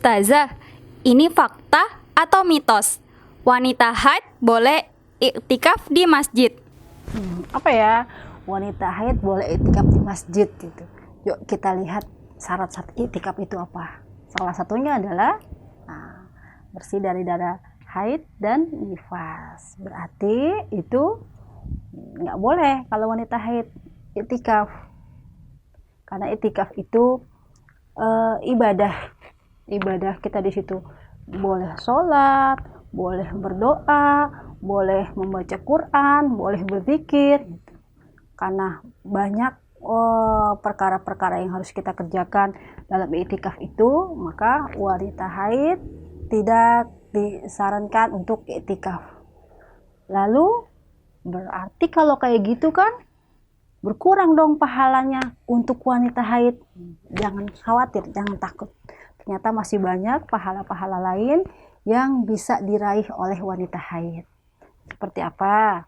Ustazah, ini fakta atau mitos? Wanita haid boleh iktikaf di masjid. Wanita haid boleh iktikaf di masjid gitu. Yuk kita lihat syarat-syarat iktikaf itu apa. Salah satunya adalah bersih dari darah haid dan nifas. Berarti itu nggak boleh kalau wanita haid iktikaf. Karena iktikaf itu ibadah kita di situ boleh sholat, boleh berdoa, boleh membaca Quran, boleh berzikir gitu. Karena banyak perkara-perkara yang harus kita kerjakan dalam iktikaf itu, maka wanita haid tidak disarankan untuk iktikaf. Lalu berarti kalau kayak gitu kan berkurang dong pahalanya untuk wanita haid. Jangan khawatir, jangan takut. Ternyata masih banyak pahala-pahala lain yang bisa diraih oleh wanita haid. Seperti apa?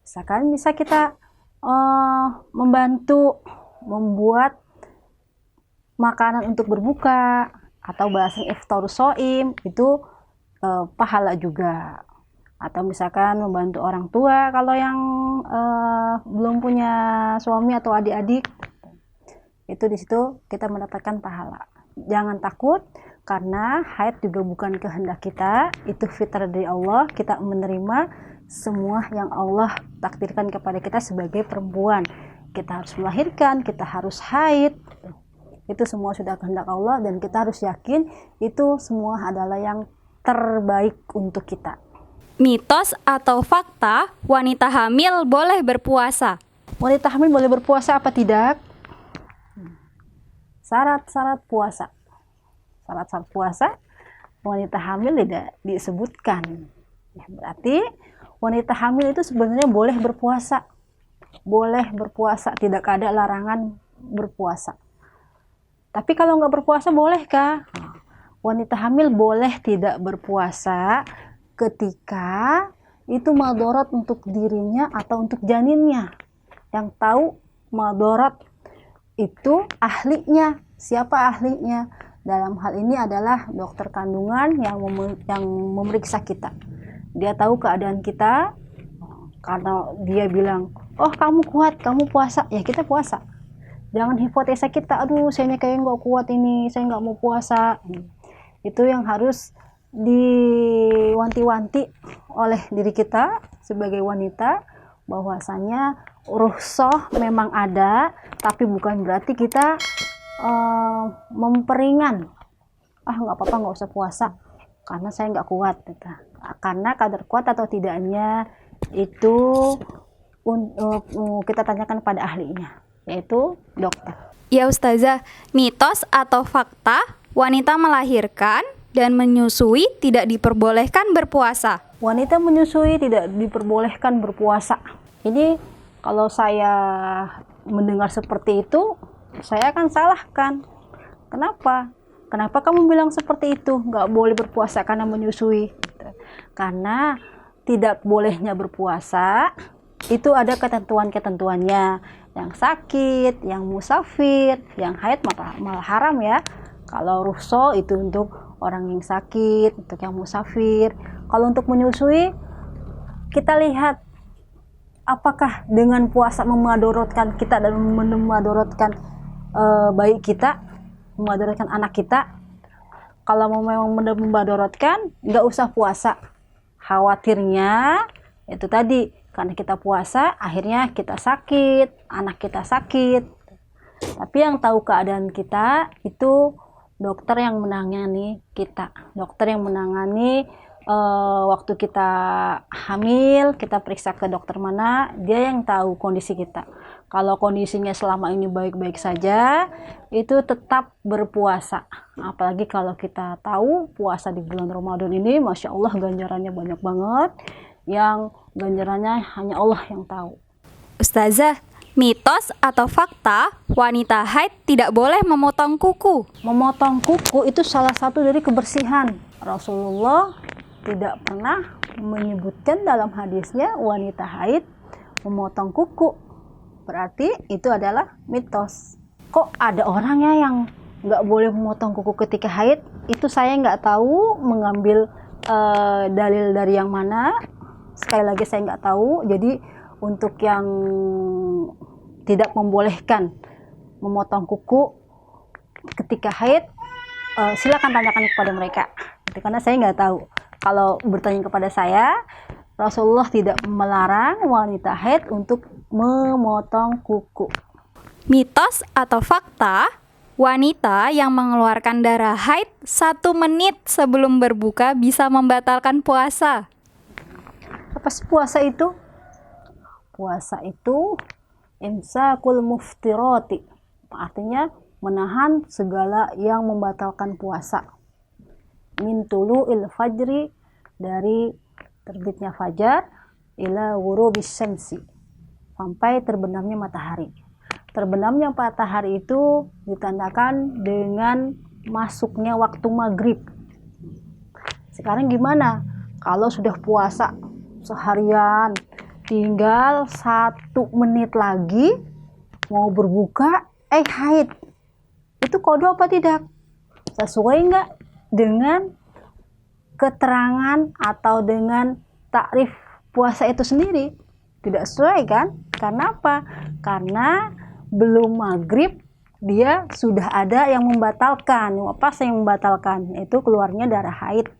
Misalkan bisa kita membantu membuat makanan untuk berbuka, atau bahasa iftarus shaim, itu pahala juga. Atau misalkan membantu orang tua kalau yang belum punya suami atau adik-adik, itu di situ kita mendapatkan pahala. Jangan takut, karena haid juga bukan kehendak kita, itu fitrah dari Allah. Kita menerima semua yang Allah takdirkan kepada kita sebagai perempuan. Kita harus melahirkan, kita harus haid, itu semua sudah kehendak Allah, dan kita harus yakin itu semua adalah yang terbaik untuk kita. Mitos atau fakta, wanita hamil boleh berpuasa. Wanita hamil boleh berpuasa apa tidak? Syarat-syarat puasa. Syarat-syarat puasa wanita hamil tidak disebutkan. Berarti wanita hamil itu sebenarnya boleh berpuasa. Boleh berpuasa, tidak ada larangan berpuasa. Tapi kalau nggak berpuasa bolehkah? Wanita hamil boleh tidak berpuasa ketika itu madharat untuk dirinya atau untuk janinnya. Yang tahu madharat itu ahlinya. Siapa ahlinya? Dalam hal ini adalah dokter kandungan yang memeriksa kita. Dia tahu keadaan kita. Karena dia bilang, oh kamu kuat, kamu puasa, ya kita puasa. Jangan hipotesa kita, aduh saya kayak nggak kuat ini, saya nggak mau puasa. Itu yang harus diwanti-wanti oleh diri kita sebagai wanita, bahwasanya rukhsah memang ada, tapi bukan berarti kita memperingan. Nggak apa-apa, nggak usah puasa karena saya nggak kuat. Karena kadar kuat atau tidaknya itu kita tanyakan pada ahlinya, yaitu dokter. Ya Ustazah, mitos atau fakta, wanita melahirkan dan menyusui tidak diperbolehkan berpuasa. Wanita menyusui tidak diperbolehkan berpuasa. Ini kalau saya mendengar seperti itu, saya akan salahkan. Kenapa? Kenapa kamu bilang seperti itu? Nggak boleh berpuasa karena menyusui. Karena tidak bolehnya berpuasa itu ada ketentuan-ketentuannya. Yang sakit, yang musafir, yang haid malah haram ya. Kalau rukhsah itu untuk orang yang sakit, untuk yang musafir. Kalau untuk menyusui, kita lihat apakah dengan puasa memadorotkan kita dan memadorotkan bayi kita, memadorotkan anak kita. Kalau memang memadorotkan, nggak usah puasa. Khawatirnya itu tadi, karena kita puasa akhirnya kita sakit, anak kita sakit. Tapi yang tahu keadaan kita itu dokter yang menangani kita, dokter yang menangani waktu kita hamil, kita periksa ke dokter mana, dia yang tahu kondisi kita. Kalau kondisinya selama ini baik-baik saja, itu tetap berpuasa. Apalagi kalau kita tahu puasa di bulan Ramadan ini, Masya Allah ganjarannya banyak banget, yang ganjarannya hanya Allah yang tahu. Ustazah, mitos atau fakta, wanita haid tidak boleh memotong kuku. Memotong kuku itu salah satu dari kebersihan. Rasulullah tidak pernah menyebutkan dalam hadisnya wanita haid memotong kuku. Berarti itu adalah mitos. Kok ada orangnya yang nggak boleh memotong kuku ketika haid, itu saya nggak tahu mengambil dalil dari yang mana. Sekali lagi saya nggak tahu. Jadi untuk yang tidak membolehkan memotong kuku ketika haid, silakan tanyakan kepada mereka. Karena saya nggak tahu. Kalau bertanya kepada saya, Rasulullah tidak melarang wanita haid untuk memotong kuku. Mitos atau fakta, wanita yang mengeluarkan darah haid 1 menit sebelum berbuka bisa membatalkan puasa. Apa sih puasa itu? Puasa itu imsakul muftirati, artinya menahan segala yang membatalkan puasa. Min tulu'il fajri, dari terbitnya fajar, ila ghurubis syamsi, sampai terbenamnya matahari. Terbenamnya matahari itu ditandakan dengan masuknya waktu maghrib. Sekarang gimana? Kalau sudah puasa seharian, tinggal 1 menit lagi mau berbuka, haid. Itu qada apa tidak? Sesuai nggak dengan keterangan atau dengan takrif puasa itu sendiri? Tidak sesuai kan? Karena apa? Karena belum maghrib dia sudah ada yang membatalkan. Apa yang membatalkan? Itu keluarnya darah haid.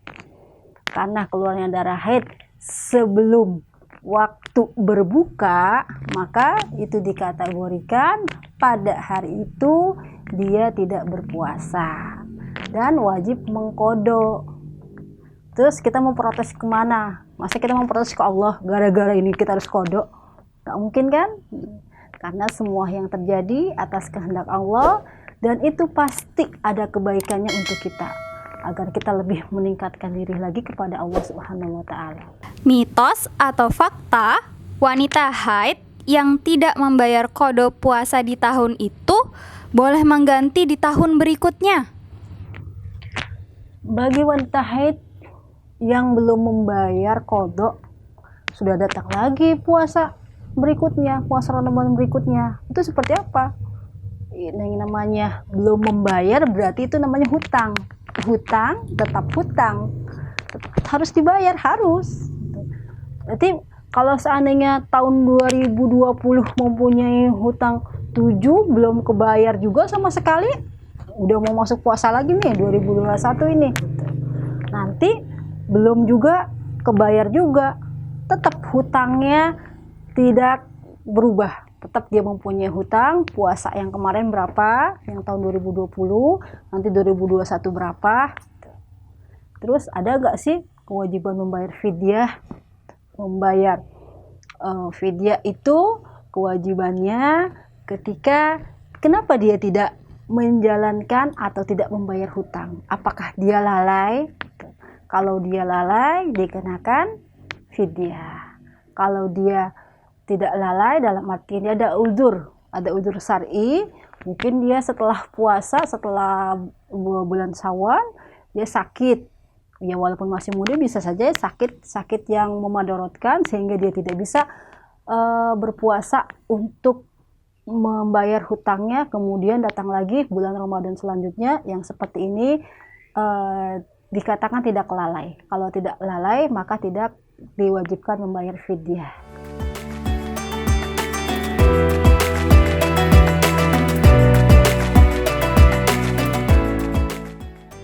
Karena keluarnya darah haid sebelum waktu berbuka, maka itu dikategorikan pada hari itu dia tidak berpuasa dan wajib mengqada. Terus kita mau protes kemana? Masa kita mau protes ke Allah gara-gara ini kita harus qada? Gak mungkin kan? Karena semua yang terjadi atas kehendak Allah, dan itu pasti ada kebaikannya untuk kita, agar kita lebih meningkatkan diri lagi kepada Allah Subhanahu wa Ta'ala. Mitos atau fakta, wanita haid yang tidak membayar qada puasa di tahun itu boleh mengganti di tahun berikutnya. Bagi wanita haid yang belum membayar qada, sudah datang lagi puasa berikutnya, puasa Ramadan berikutnya, itu seperti apa? Yang namanya belum membayar berarti itu namanya hutang. Hutang tetap hutang, harus dibayar, harus. Berarti kalau seandainya tahun 2020 mempunyai hutang 7 belum kebayar juga sama sekali, udah mau masuk puasa lagi nih 2021 ini, nanti belum juga kebayar juga, tetap hutangnya tidak berubah. Tetap dia mempunyai hutang puasa yang kemarin berapa, yang tahun 2020, nanti 2021 berapa. Terus ada gak sih kewajiban membayar fidyah? Membayar fidyah itu kewajibannya ketika, kenapa dia tidak menjalankan atau tidak membayar hutang? Apakah dia lalai? Kalau dia lalai, dikenakan fidyah. Kalau dia tidak lalai, dalam arti dia ada udzur syar'i, mungkin dia setelah puasa, setelah 2 bulan Syawal dia sakit, ya walaupun masih muda bisa saja sakit yang memadaratkan sehingga dia tidak bisa berpuasa untuk membayar hutangnya. Kemudian datang lagi bulan Ramadan selanjutnya, yang seperti ini dikatakan tidak lalai. Kalau tidak lalai maka tidak diwajibkan membayar fidyah.